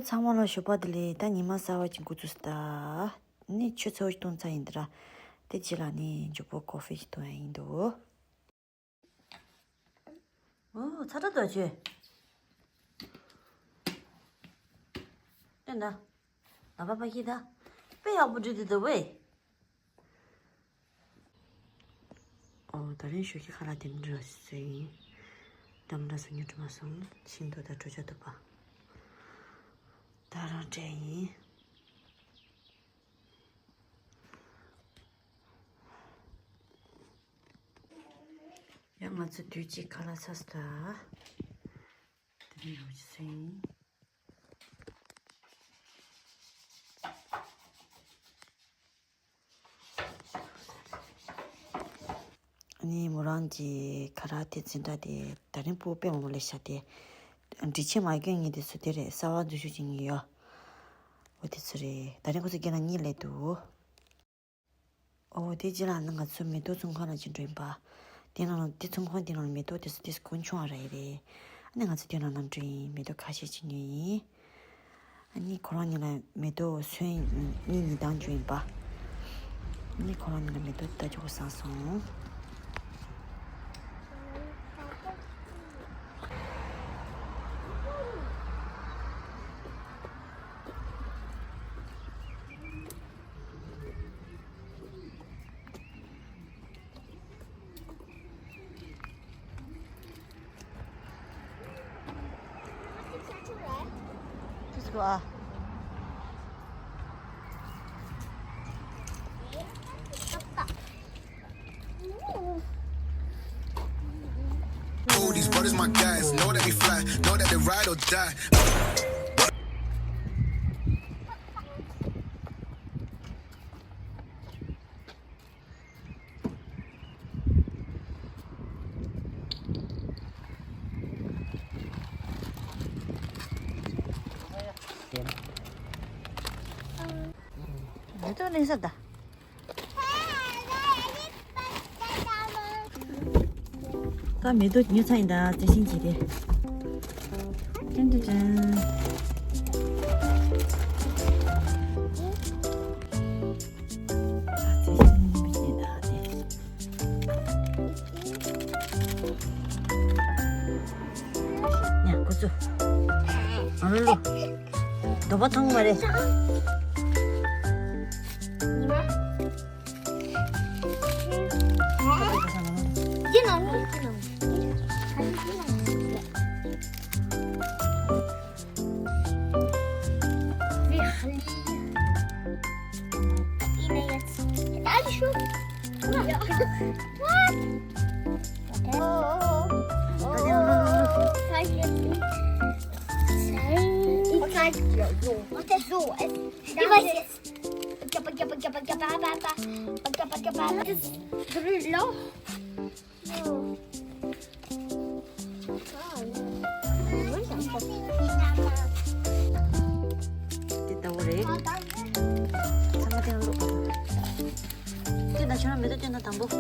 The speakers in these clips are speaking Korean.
참말로 쇼바들이 다 니만 싸워진 고주스다. 니 추초지 돈차인들아. 대지라니 주보 커피도 인도. 찾아다지. 된다. 나바바기다. 빼야부지도 왜? 다른 쇼기 하나 된줄었어요. 남라서 좀 와서 신도다 조져도 봐. 다른 제이. 양아치 뒤지 갈아쳤다. 들려주세요. 아니 뭐란지 카라테 진다데 다른 부페 몰래샤데 안디체 마경이 됐으되레 싸워도 주진이요. 어디서래 다른 곳에 게나 일래도 되질 않는 것 좀에도 좀 하나 좀 봐. 대나는 대충 대나는 메도 됐을 때 권총하라 이래. 내가 저대나는 좀 메도 가시지니. 아니 코로나나 메도 수행 니니 당주인 봐. 아니 코로나나 메도 따지고 싸서. 좋아. These brothers my guys, know that we fly, know that they ride or die. 또 내서다. 다 매도 뉴차이다. 대신지대. 짠짠짠. 야, 고추. 얼른. 너봐 탕 말해. Wat is zo? 됐다 우리. 상가대로. 나 저랑 매도 전화 담보. 굿.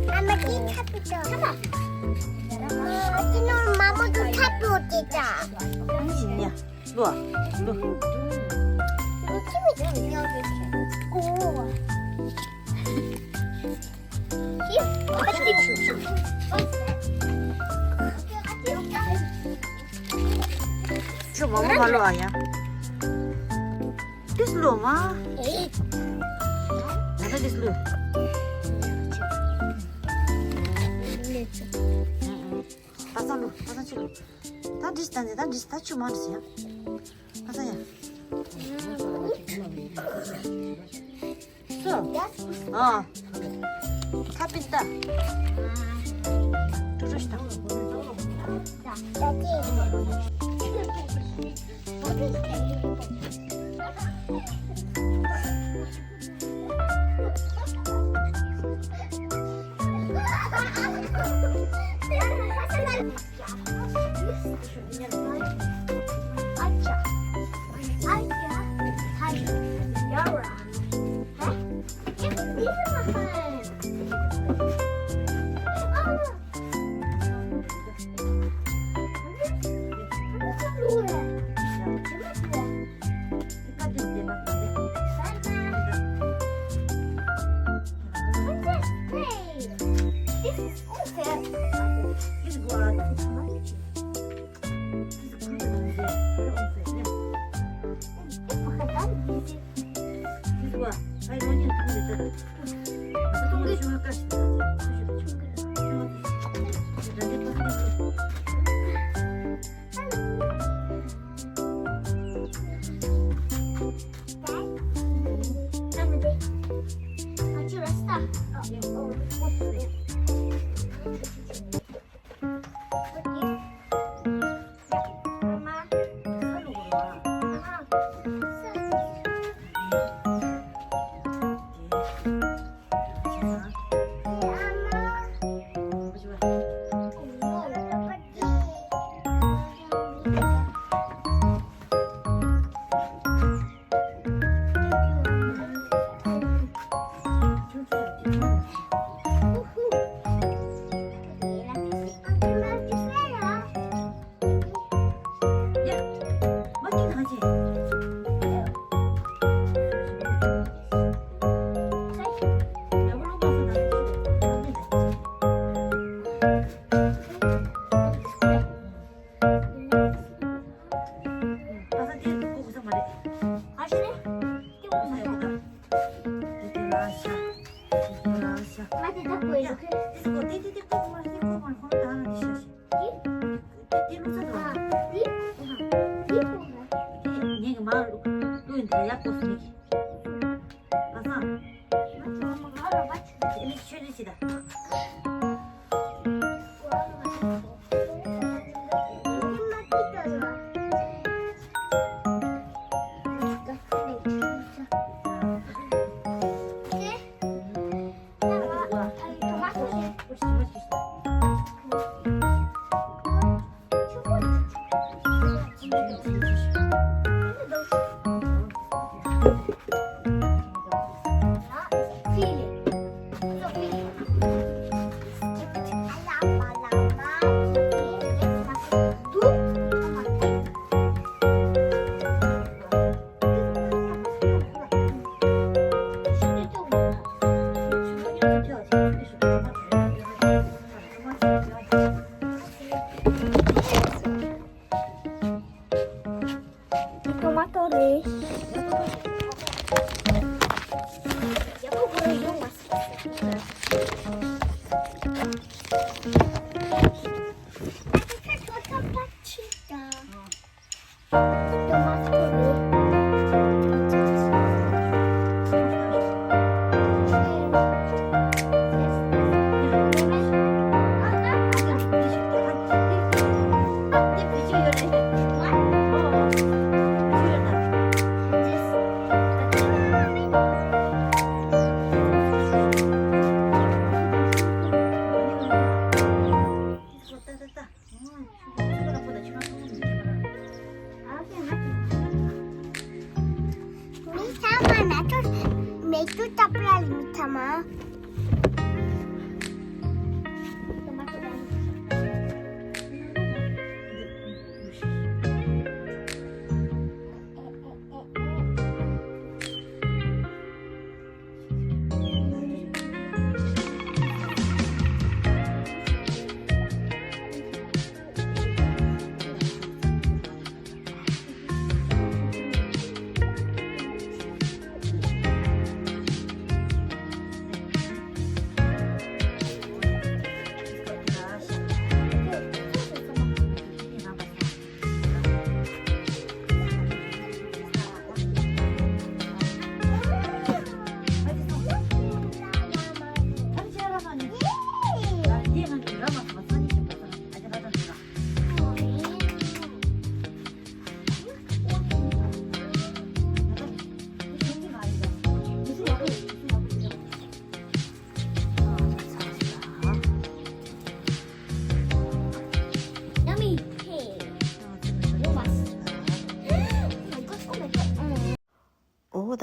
Mama di tapito. Come on. Mama do tapo kita. 아니지냐. 뭐? 팀이 좀 여기. 오. 저 뭐 말로 와야? 디슬로 마. 나도 디슬로. 빠산로. 다 디스탄데 주마르시야. 빠산야. 카핀다. 조조시다. 약도 쓰기. 가서. 엄마가 알아봤지. 이미 취리시다. 토마토를 옆으로 이용 맛있어. Itu tak pernah sama. Tomato dan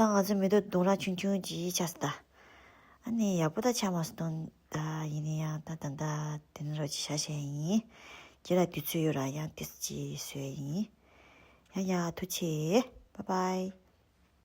당아즈메도 노라 춘춘지 잤다. 아니 야보다 참았던 다 이니야 다단다 되는로지 샤샤이 기라 뒤츠요라 양 뜻지 수이 야야 도치 바이바이.